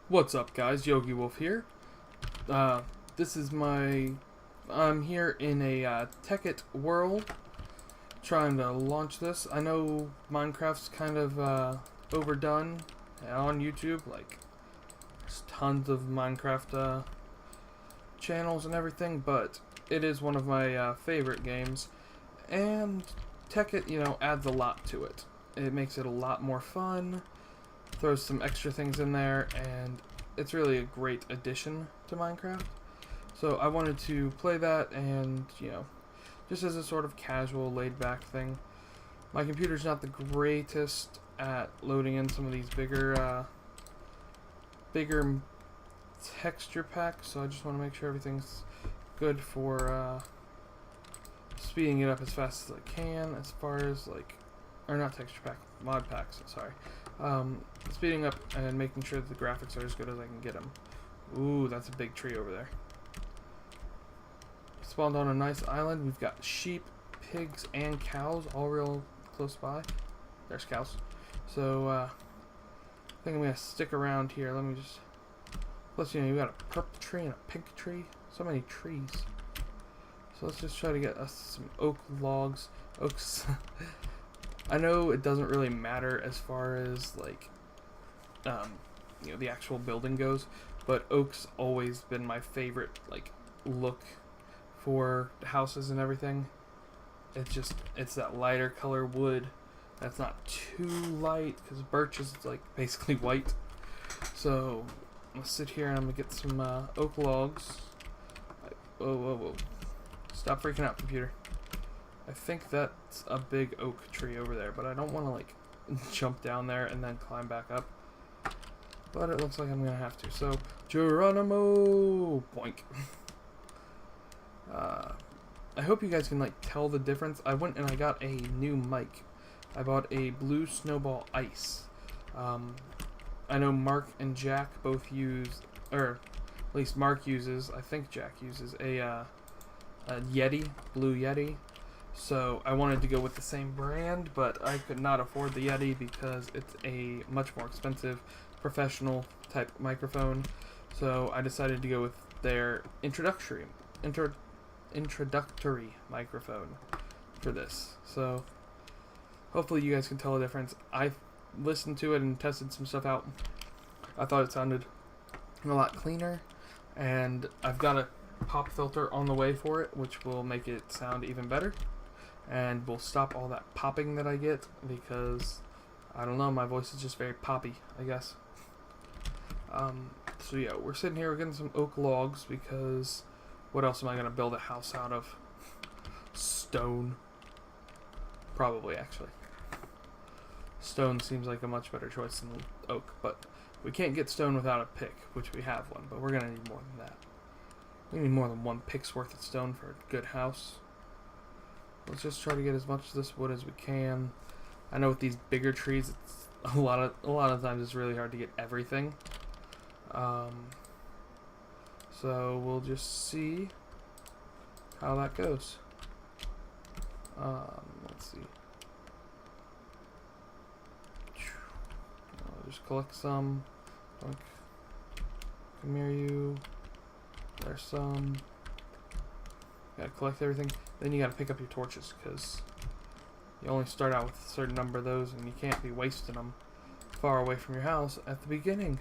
What's up, guys? Yogiwolf here. This is I'm here in a Tekkit world, trying to launch this. I know Minecraft's kind of overdone on YouTube. Like, there's tons of Minecraft channels and everything, but it is one of my favorite games. And Tekkit, adds a lot to it. It makes it a lot more fun. Throws some extra things in there, and it's really a great addition to Minecraft. So I wanted to play that, and just as a sort of casual, laid-back thing. My computer's not the greatest at loading in some of these bigger texture packs, so I just want to make sure everything's good for speeding it up as fast as I can. As far as or not texture pack, mod packs. Sorry. Speeding up and making sure that the graphics are as good as I can get them. Ooh, that's a big tree over there. Spawned on a nice island. We've got sheep, pigs, and cows all real close by. There's cows. So, I think I'm going to stick around here. Let me just... Plus, you got a purple tree and a pink tree. So many trees. So let's just try to get us some oak logs. Oaks... I know it doesn't really matter as far as the actual building goes, but oak's always been my favorite look for houses and everything. It's that lighter color wood that's not too light, because birch is basically white. So I'm gonna sit here and I'm gonna get some oak logs. Whoa! Stop freaking out, computer. I think that's a big oak tree over there, but I don't want to jump down there and then climb back up. But it looks like I'm gonna have to. So Geronimo, boink. I hope you guys can tell the difference. I went and I got a new mic. I bought a Blue Snowball Ice. I know Mark and Jack both use, or at least Mark uses. I think Jack uses a Yeti, Blue Yeti. So I wanted to go with the same brand, but I could not afford the Yeti because it's a much more expensive professional type microphone. So I decided to go with their introductory microphone for this. So hopefully you guys can tell the difference. I listened to it and tested some stuff out. I thought it sounded a lot cleaner, and I've got a pop filter on the way for it, which will make it sound even better. And we'll stop all that popping that I get, because, I don't know, my voice is just very poppy, I guess. So yeah, we're sitting here, we're getting some oak logs, because what else am I going to build a house out of? Stone. Probably, actually. Stone seems like a much better choice than oak, but we can't get stone without a pick, which we have one, but we're going to need more than that. We need more than one pick's worth of stone for a good house. Let's just try to get as much of this wood as we can. I know with these bigger trees, it's a lot of times it's really hard to get everything. So we'll just see how that goes. Let's see. I'll just collect some. Come here, you. There's some. Gotta collect everything. Then you gotta pick up your torches, because you only start out with a certain number of those, and you can't be wasting them far away from your house at the beginning.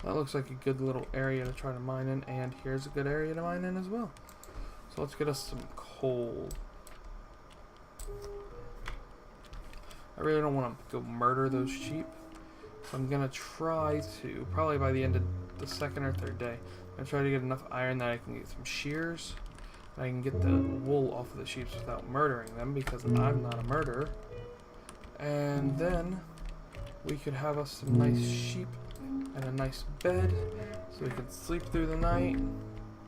That looks like a good little area to try to mine in, and here's a good area to mine in as well. So let's get us some coal. I really don't want to go murder those sheep. So I'm going to try to, probably by the end of the second or third day, I'm going to try to get enough iron that I can get some shears. And I can get the wool off of the sheep without murdering them, because I'm not a murderer. And then we could have us some nice sheep and a nice bed, so we can sleep through the night.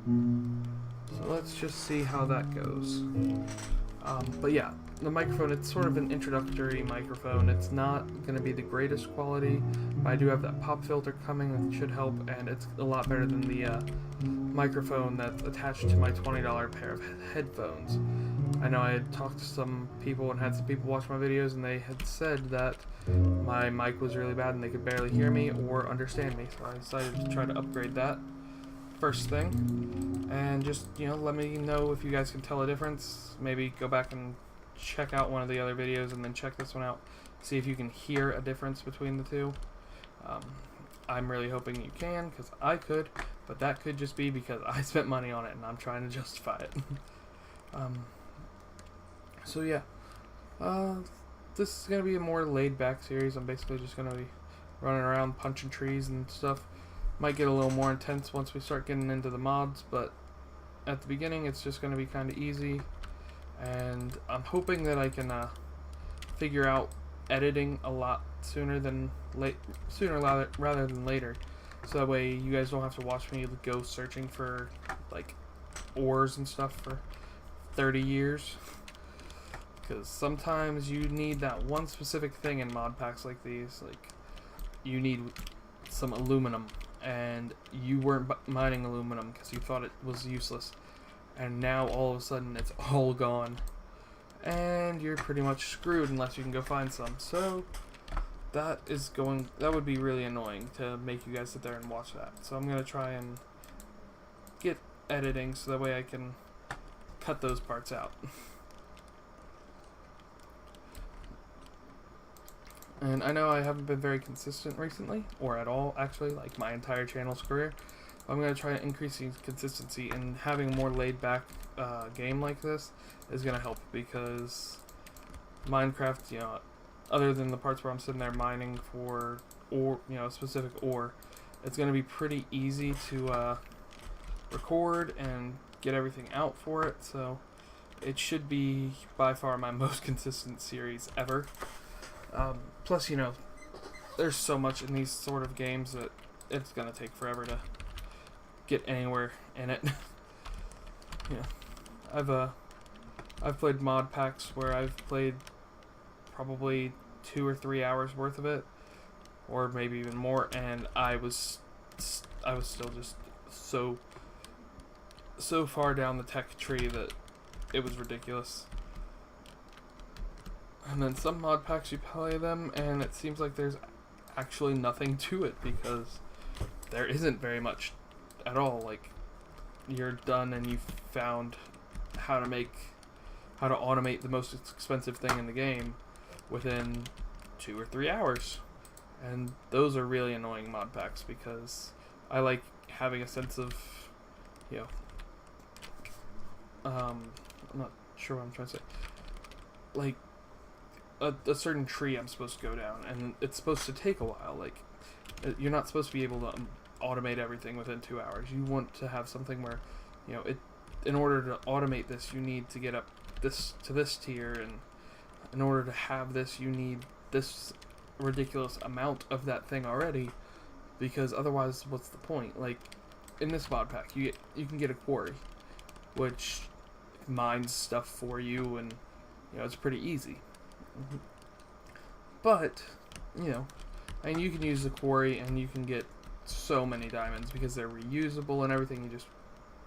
So let's just see how that goes. But yeah, the microphone, it's sort of an introductory microphone. It's not going to be the greatest quality, but I do have that pop filter coming that should help, and it's a lot better than the microphone that's attached to my $20 pair of headphones. I know I had talked to some people and had some people watch my videos, and they had said that my mic was really bad and they could barely hear me or understand me, so I decided to try to upgrade that first thing. And just, let me know if you guys can tell a difference. Maybe go back and check out one of the other videos and then check this one out. See if you can hear a difference between the two. I'm really hoping you can, because I could, but that could just be because I spent money on it and I'm trying to justify it. So yeah, this is going to be a more laid-back series. I'm basically just going to be running around punching trees and stuff. Might get a little more intense once we start getting into the mods, but at the beginning it's just going to be kind of easy. And I'm hoping that I can figure out editing a lot sooner rather than later, so that way you guys don't have to watch me go searching for like ores and stuff for 30 years. Because sometimes you need that one specific thing in mod packs like these. Like, you need some aluminum, and you weren't mining aluminum because you thought it was useless, and now all of a sudden it's all gone, and you're pretty much screwed unless you can go find some. So that would be really annoying to make you guys sit there and watch that. So I'm gonna try and get editing so that way I can cut those parts out. And I know I haven't been very consistent recently, or at all actually, like my entire channel's career. I'm going to try increasing consistency, and having a more laid back game like this is going to help, because Minecraft, other than the parts where I'm sitting there mining for ore, a specific ore, it's going to be pretty easy to record and get everything out for it. So it should be by far my most consistent series ever. Plus, there's so much in these sort of games that it's gonna take forever to get anywhere in it. I've played mod packs where I've played probably 2 or 3 hours worth of it, or maybe even more, and I was still just so far down the tech tree that it was ridiculous. And then some mod packs, you play them and it seems like there's actually nothing to it, because there isn't very much at all. Like, you're done and you've found how to automate the most expensive thing in the game within 2 or 3 hours. And those are really annoying mod packs, because I like having a sense of, I'm not sure what I'm trying to say. Like, a certain tree I'm supposed to go down, and it's supposed to take a while. Like, you're not supposed to be able to automate everything within 2 hours. You want to have something where, in order to automate this, you need to get up to this tier, and in order to have this, you need this ridiculous amount of that thing already, because otherwise, what's the point? Like, in this mod pack, you can get a quarry, which mines stuff for you, and it's pretty easy. But, you can use the quarry and you can get so many diamonds because they're reusable and everything. You just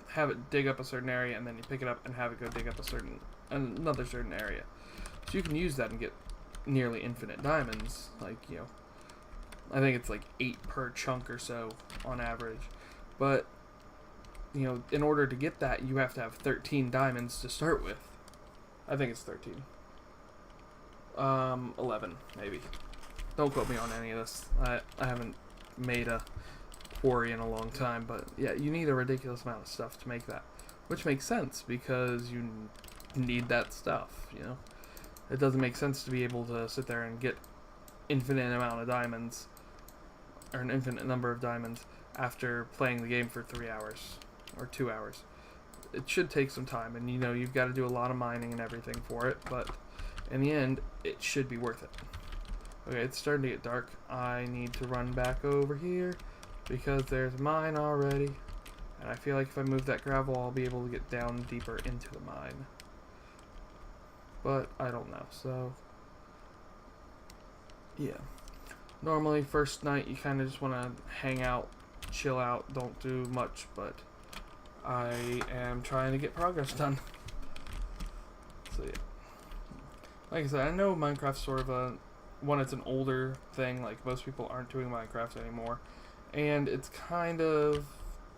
have it dig up a certain area, and then you pick it up and have it go dig up another certain area. So you can use that and get nearly infinite diamonds. Like, I think it's like 8 per chunk or so on average. But, in order to get that, you have to have 13 diamonds to start with. I think it's 13. 11, maybe. Don't quote me on any of this. I haven't made a quarry in a long time, but yeah, you need a ridiculous amount of stuff to make that. Which makes sense, because you need that stuff, It doesn't make sense to be able to sit there and get infinite amount of diamonds, or an infinite number of diamonds, after playing the game for 3 hours, or 2 hours. It should take some time, and you've got to do a lot of mining and everything for it, but in the end, it should be worth it. Okay, it's starting to get dark. I need to run back over here, because there's a mine already, and I feel like if I move that gravel, I'll be able to get down deeper into the mine. but I don't know. So yeah, normally first night you kind of just want to hang out, chill out, don't do much, but I am trying to get progress done. So yeah, like I said, I know Minecraft's sort of it's an older thing, like most people aren't doing Minecraft anymore, and it's kind of,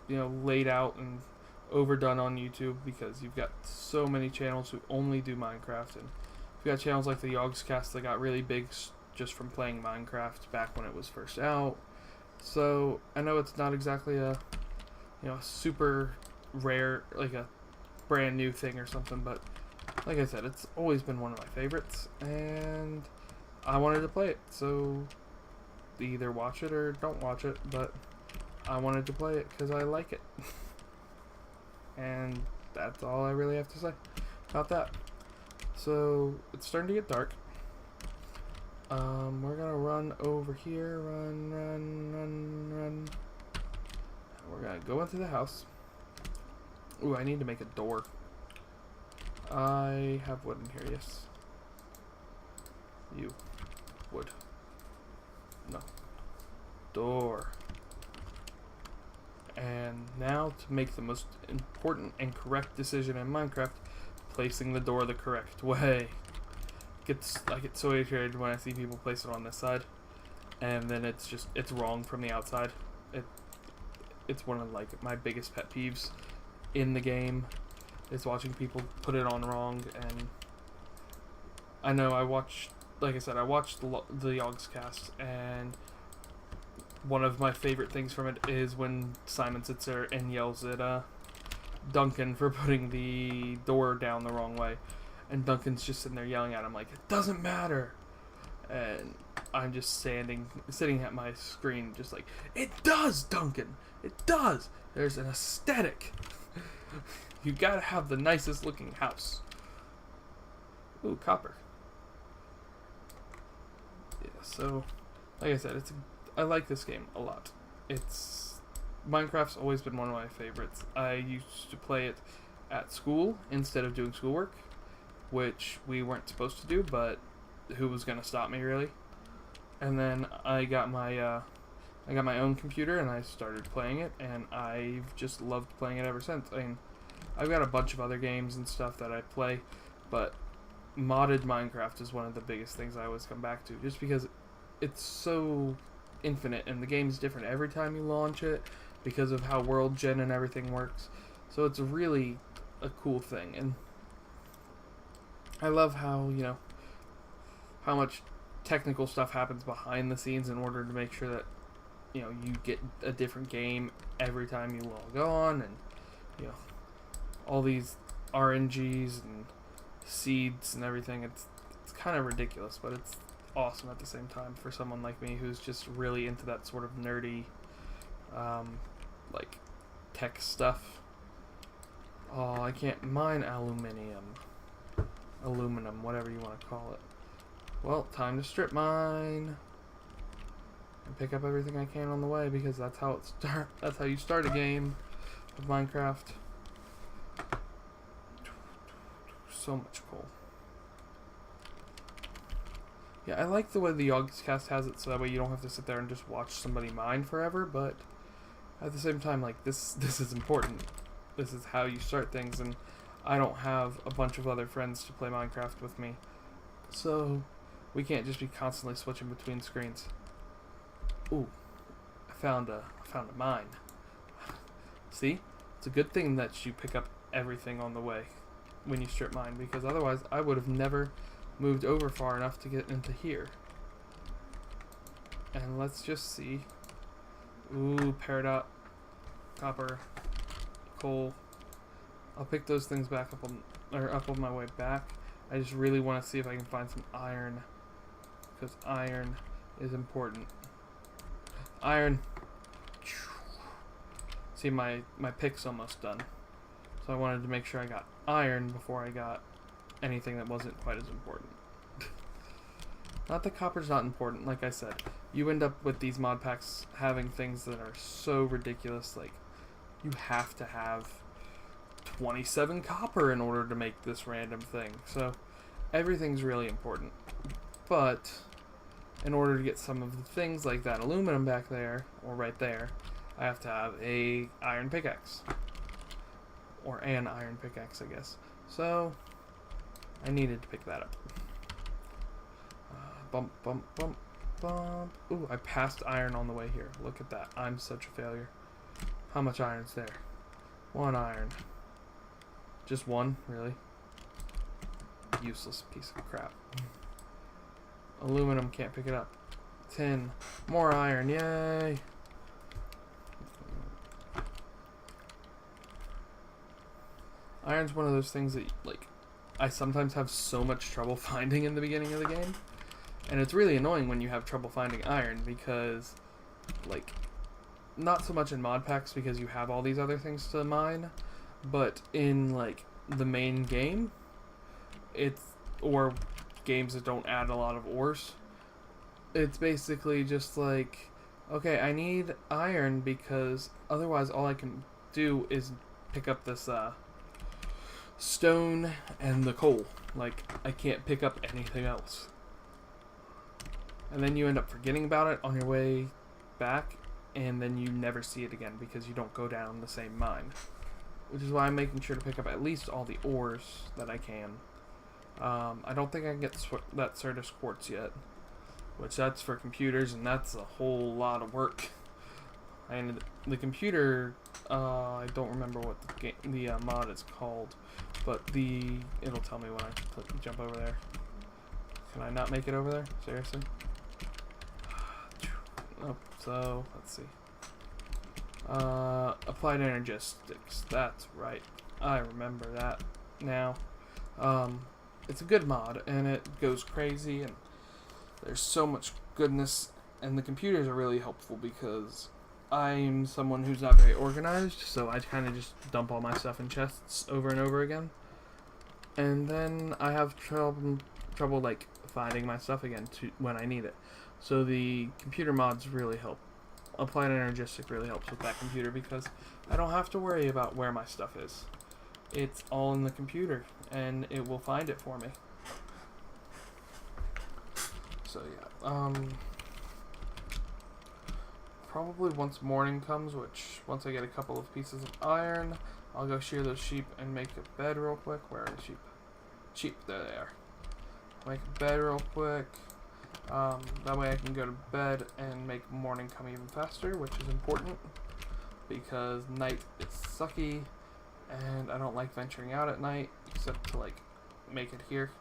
laid out and overdone on YouTube because you've got so many channels who only do Minecraft, and you've got channels like the Yogscast that got really big just from playing Minecraft back when it was first out. So I know it's not exactly a super rare, like a brand new thing or something, but like I said, it's always been one of my favorites, and I wanted to play it, so either watch it or don't watch it, but I wanted to play it because I like it. And that's all I really have to say about that. So it's starting to get dark. We're gonna run over here, run. We're gonna go into the house. Ooh, I need to make a door. I have wood in here, yes. You. Wood. No. Door. And now to make the most important and correct decision in Minecraft, placing the door the correct way. I get so irritated when I see people place it on this side, and then it's wrong from the outside. It's one of my biggest pet peeves in the game is watching people put it on wrong. And I know I watched the Yogscast, and one of my favorite things from it is when Simon sits there and yells at Duncan for putting the door down the wrong way, and Duncan's just sitting there yelling at him like, it doesn't matter, and I'm just sitting at my screen just like, it does, Duncan, it does. There's an aesthetic. You gotta have the nicest looking house. Ooh, copper. Yeah, so like I said, I like this game a lot. Minecraft's always been one of my favorites. I used to play it at school instead of doing schoolwork, which we weren't supposed to do, but who was gonna stop me, really? And then I got my own computer and I started playing it, and I've just loved playing it ever since. I mean, I've got a bunch of other games and stuff that I play, but modded Minecraft is one of the biggest things I always come back to, just because it's so infinite and the game's different every time you launch it because of how world gen and everything works. So it's really a cool thing, and I love how how much technical stuff happens behind the scenes in order to make sure that you get a different game every time you log on, and all these RNGs and seeds and everything. It's kind of ridiculous, but it's awesome at the same time for someone like me who's just really into that sort of nerdy like tech stuff. Oh, I can't mine aluminum, whatever you want to call it. Well, time to strip mine and pick up everything I can on the way, because that's how you start a game of Minecraft. So much coal. Yeah, I like the way the Yogscast has it, so that way you don't have to sit there and just watch somebody mine forever, but at the same time, like, this is important. This is how you start things, and I don't have a bunch of other friends to play Minecraft with me, so we can't just be constantly switching between screens. Ooh, I found a mine. See? It's a good thing that you pick up everything on the way when you strip mine, because otherwise I would have never moved over far enough to get into here. And let's just see. Ooh, peridot, copper, coal. I'll pick those things back up on my way back. I just really want to see if I can find some iron, because iron is important. Iron. See, my pick's almost done, so I wanted to make sure I got iron before I got anything that wasn't quite as important. Not that copper's not important, like I said. You end up with these mod packs having things that are so ridiculous, like you have to have 27 copper in order to make this random thing. So everything's really important. But in order to get some of the things like that aluminum back there, or right there, I have to have a iron pickaxe. Or an iron pickaxe, I guess. So, I needed to pick that up. Bump, bump, bump, bump. Ooh, I passed iron on the way here. Look at that. I'm such a failure. How much iron's there? 1 iron. Just 1, really? Useless piece of crap. Aluminum, can't pick it up. Tin. More iron, yay! Iron's one of those things that, like, I sometimes have so much trouble finding in the beginning of the game. And it's really annoying when you have trouble finding iron because, like, not so much in mod packs because you have all these other things to mine, but in, like, the main game, or games that don't add a lot of ores, it's basically just like, okay, I need iron because otherwise all I can do is pick up this, stone and the coal. Like, I can't pick up anything else. And then you end up forgetting about it on your way back, and then you never see it again because you don't go down the same mine. Which is why I'm making sure to pick up at least all the ores that I can. I don't think I can get that Certus quartz yet, which that's for computers, and that's a whole lot of work. And the computer, I don't remember what the mod is called, but it'll tell me when I jump over there. Can I not make it over there? Seriously? Oh, so, let's see. Applied Energistics. That's right. I remember that now. It's a good mod, and it goes crazy, and there's so much goodness, and the computers are really helpful because I'm someone who's not very organized, so I kind of just dump all my stuff in chests over and over again. And then I have trouble like finding my stuff again when I need it. So the computer mods really help. Applied Energistic really helps with that computer because I don't have to worry about where my stuff is. It's all in the computer, and it will find it for me. So yeah, probably once morning comes, which once I get a couple of pieces of iron, I'll go shear those sheep and make a bed real quick. Where are the sheep? Sheep, there they are. Make a bed real quick. That way I can go to bed and make morning come even faster, which is important because night is sucky, and I don't like venturing out at night except to like make it here.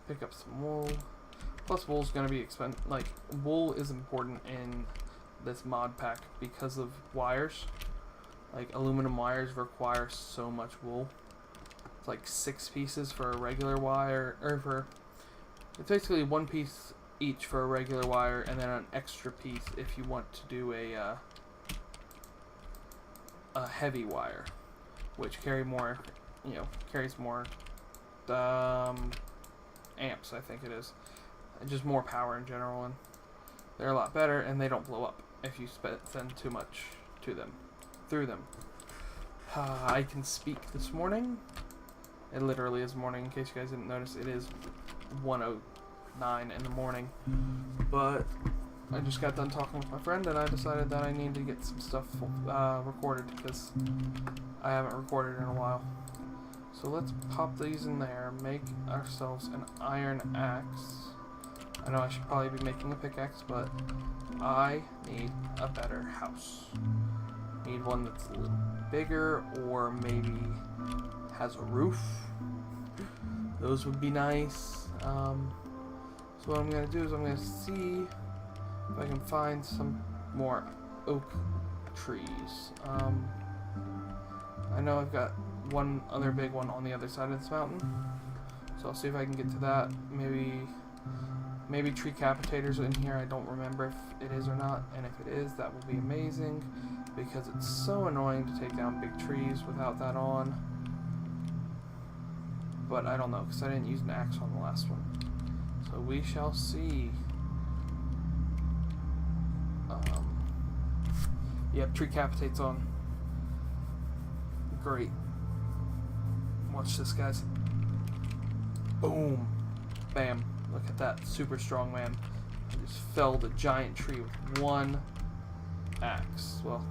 Pick up some wool. Plus, wool's gonna be expensive. Like, wool is important in this mod pack because of wires. Like, aluminum wires require so much wool. It's like 6 pieces for a regular wire, or it's basically 1 piece each for a regular wire, and then an extra piece if you want to do a heavy wire, which carries more amps, I think it is. Just more power in general, and they're a lot better, and they don't blow up if you send too much through them. I can speak this morning. It literally is morning, in case you guys didn't notice. It is 1:09 in the morning, but I just got done talking with my friend, and I decided that I need to get some stuff recorded because I haven't recorded in a while. So let's pop these in there, make ourselves an iron axe. I know I should probably be making a pickaxe, but I need a better house. Need one that's a little bigger, or maybe has a roof. Those would be nice. So what I'm going to do is I'm going to see if I can find some more oak trees. I know I've got one other big one on the other side of this mountain, so I'll see if I can get to that. Maybe tree capitators in here. I don't remember if it is or not, and if it is, that will be amazing because it's so annoying to take down big trees without that on. But I don't know because I didn't use an axe on the last one, so we shall see. Yep, tree capitates on. Great. Watch this, guys. Boom. Bam. Look at that. Super strong man. I just felled a giant tree with one axe. Well,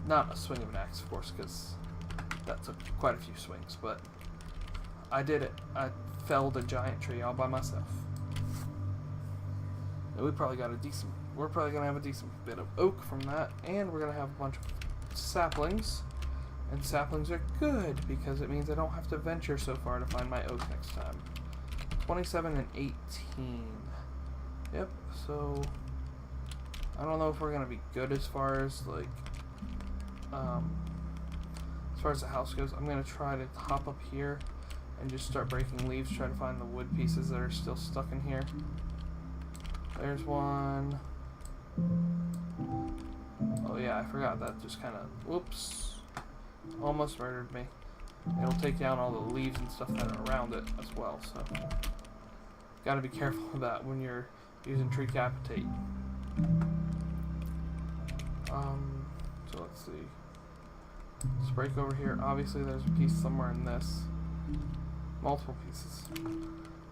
not a swing of an axe, of course, because that took quite a few swings, but I did it. I felled a giant tree all by myself. And we're probably gonna have a decent bit of oak from that, and we're gonna have a bunch of saplings. And saplings are good because it means I don't have to venture so far to find my oak next time. 27 and 18. Yep, so I don't know if we're gonna be good as far as like as far as the house goes. I'm gonna try to hop up here and just start breaking leaves, try to find the wood pieces that are still stuck in here. There's one. Oh yeah, I forgot that just kinda whoops. Almost murdered me. It'll take down all the leaves and stuff that are around it as well, so gotta be careful of that when you're using tree capitate. So let's see. Let's break over here. Obviously there's a piece somewhere in this. Multiple pieces.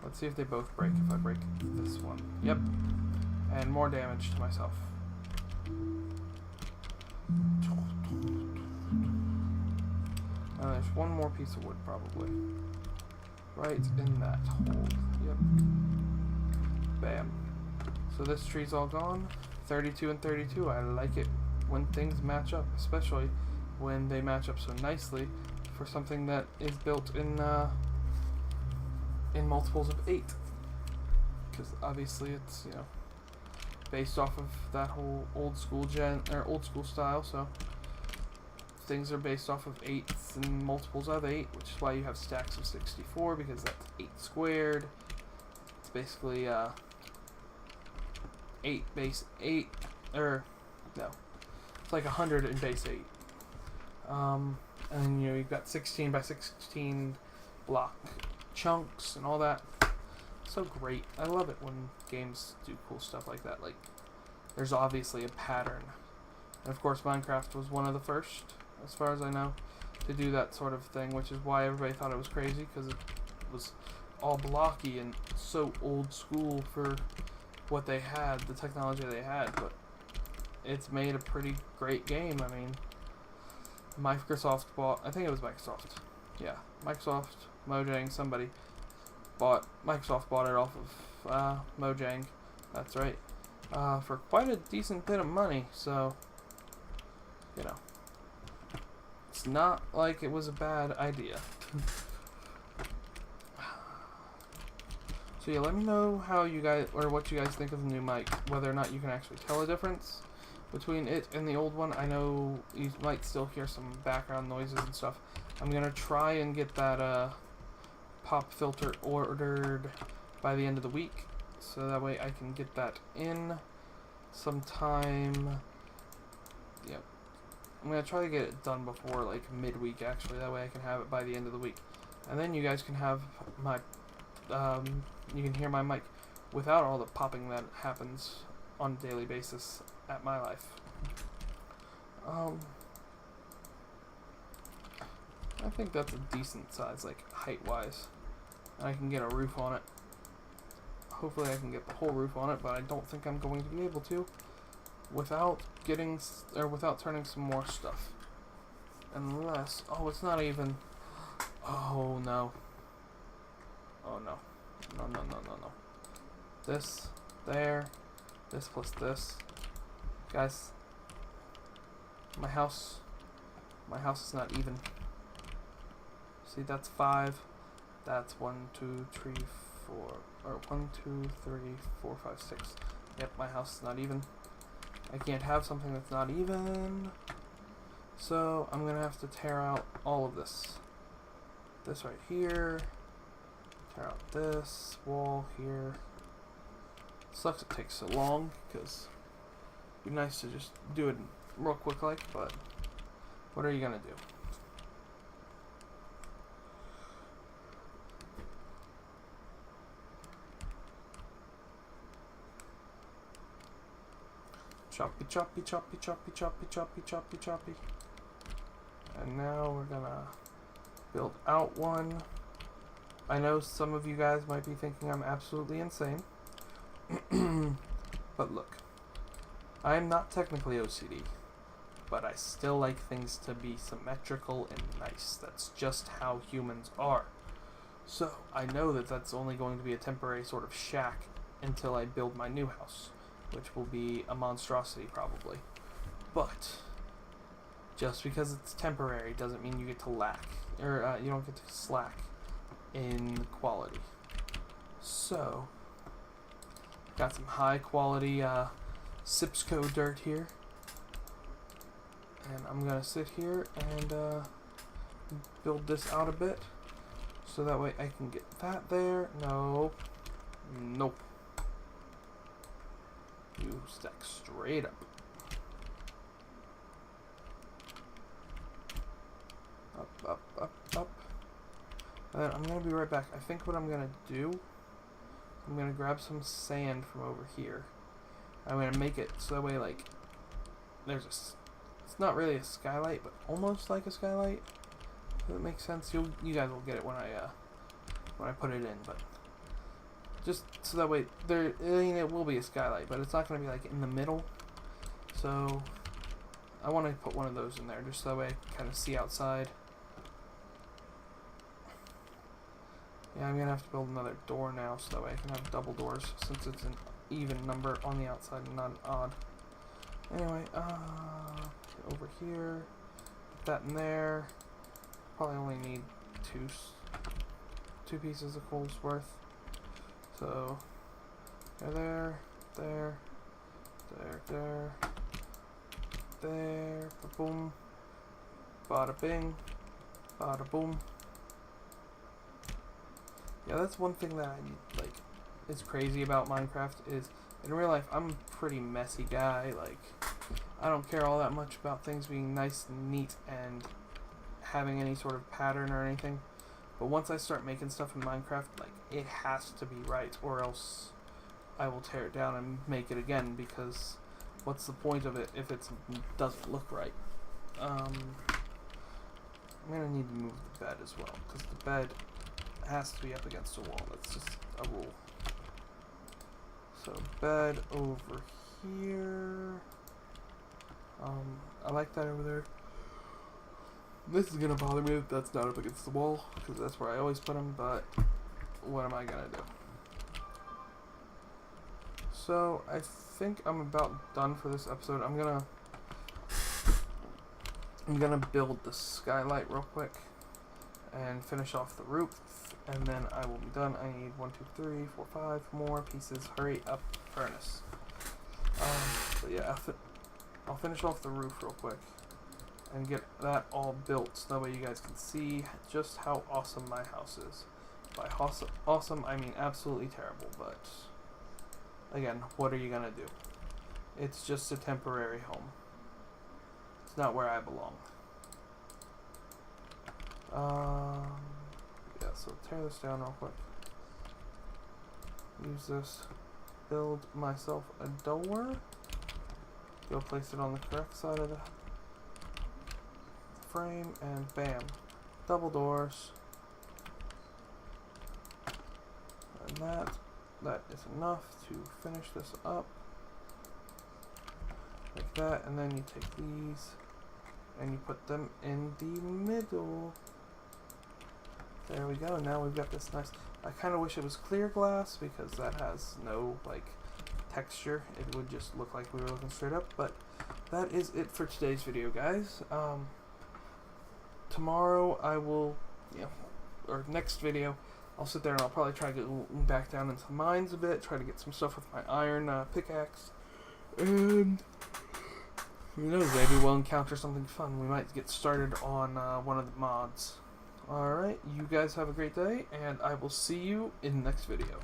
Let's see if they both break if I break this one. Yep. And more damage to myself. There's one more piece of wood probably. Right in that hole. Yep. Bam. So this tree's all gone. 32 and 32. I like it when things match up, especially when they match up so nicely for something that is built in multiples of 8. Because obviously it's, you know, based off of that whole old school style, so things are based off of 8s and multiples of 8, which is why you have stacks of 64, because that's 8 squared. It's basically 8 base 8, or no, it's like 100 in base 8. And then, you know, you've got 16 by 16 block chunks and all that. So great. I love it when games do cool stuff like that. Like, there's obviously a pattern. And of course, Minecraft was one of the first, as far as I know, to do that sort of thing, which is why everybody thought it was crazy, because it was all blocky and so old school for what they had, the technology they had. But it's made a pretty great game. I mean, Microsoft bought, I think it was Microsoft. Yeah, Microsoft, Mojang, somebody Microsoft bought it off of Mojang, that's right, for quite a decent bit of money, so, you know, it's not like it was a bad idea. So yeah, let me know how you guys, or what you guys think of the new mic, whether or not you can actually tell a difference between it and the old one. I know you might still hear some background noises and stuff. I'm gonna try and get that pop filter ordered by the end of the week, so that way I can get that in sometime. Yep, I'm gonna try to get it done before like midweek, actually, that way I can have it by the end of the week, and then you guys can have my you can hear my mic without all the popping that happens on a daily basis at my life. I think that's a decent size, like height-wise. I can get a roof on it. Hopefully I can get the whole roof on it, but I don't think I'm going to be able to without without turning some more stuff. Unless, oh, it's not even, oh no. Oh no. No. This, there, this plus this. Guys, my house is not even. See, that's 5. That's 1, 2, 3, 4, or 1, 2, 3, 4, 5, 6. Yep, my house is not even. I can't have something that's not even. So I'm gonna have to tear out all of this. This right here. Tear out this wall here. Sucks it takes so long, because it'd be nice to just do it real quick like, but what are you gonna do? Choppy, choppy, choppy, choppy, choppy, choppy, choppy, choppy. And now we're gonna build out one. I know some of you guys might be thinking I'm absolutely insane. But look, I'm not technically OCD, but I still like things to be symmetrical and nice. That's just how humans are. So I know that that's only going to be a temporary sort of shack until I build my new house, which will be a monstrosity probably. But just because it's temporary doesn't mean you get to lack, or you don't get to slack in quality. So got some high quality Sipsco dirt here, and I'm gonna sit here and build this out a bit so that way I can get that there. Nope. You stack straight up. Up. I'm gonna be right back. I think what I'm gonna do, I'm gonna grab some sand from over here. I'm gonna make it so that way, like, it's not really a skylight, but almost like a skylight. Does that make sense? You guys will get it when I put it in, but just so that way it will be a skylight, but it's not gonna be like in the middle. So I want to put one of those in there just so that way I can kind of see outside. Yeah, I'm gonna have to build another door now so that way I can have double doors since it's an even number on the outside and not an odd. Anyway, over here, put that in there. Probably only need two pieces of coal's worth. So there, boom, bada bing, bada boom. Yeah, that's one thing that is crazy about Minecraft is in real life I'm a pretty messy guy. Like, I don't care all that much about things being nice and neat and having any sort of pattern or anything. But once I start making stuff in Minecraft, like, it has to be right, or else I will tear it down and make it again, because what's the point of it if it doesn't look right? I'm gonna need to move the bed as well, because the bed has to be up against a wall. That's just a rule. So bed over here. I like that over there. This is gonna bother me if that's not up against the wall, because that's where I always put them, but what am I gonna do? So I think I'm about done for this episode. I'm gonna build the skylight real quick and finish off the roof, and then I will be done. I need 1, 2, 3, 4, 5 more pieces. Hurry up, furnace. But yeah, I'll finish off the roof real quick and get that all built so that way you guys can see just how awesome my house is. By awesome, I mean absolutely terrible, but again, what are you gonna do? It's just a temporary home. It's not where I belong. Yeah, so tear this down real quick. Use this. Build myself a door. Go place it on the correct side of the frame, and bam. Double doors. And that is enough to finish this up. Like that, and then you take these and you put them in the middle. There we go. Now we've got this nice. I kind of wish it was clear glass because that has no texture. It would just look like we were looking straight up. But that is it for today's video, guys. Tomorrow I will, or next video, I'll sit there and I'll probably try to get back down into the mines a bit. Try to get some stuff with my iron pickaxe, and who knows, maybe we'll encounter something fun. We might get started on one of the mods. Alright, you guys have a great day, and I will see you in the next video.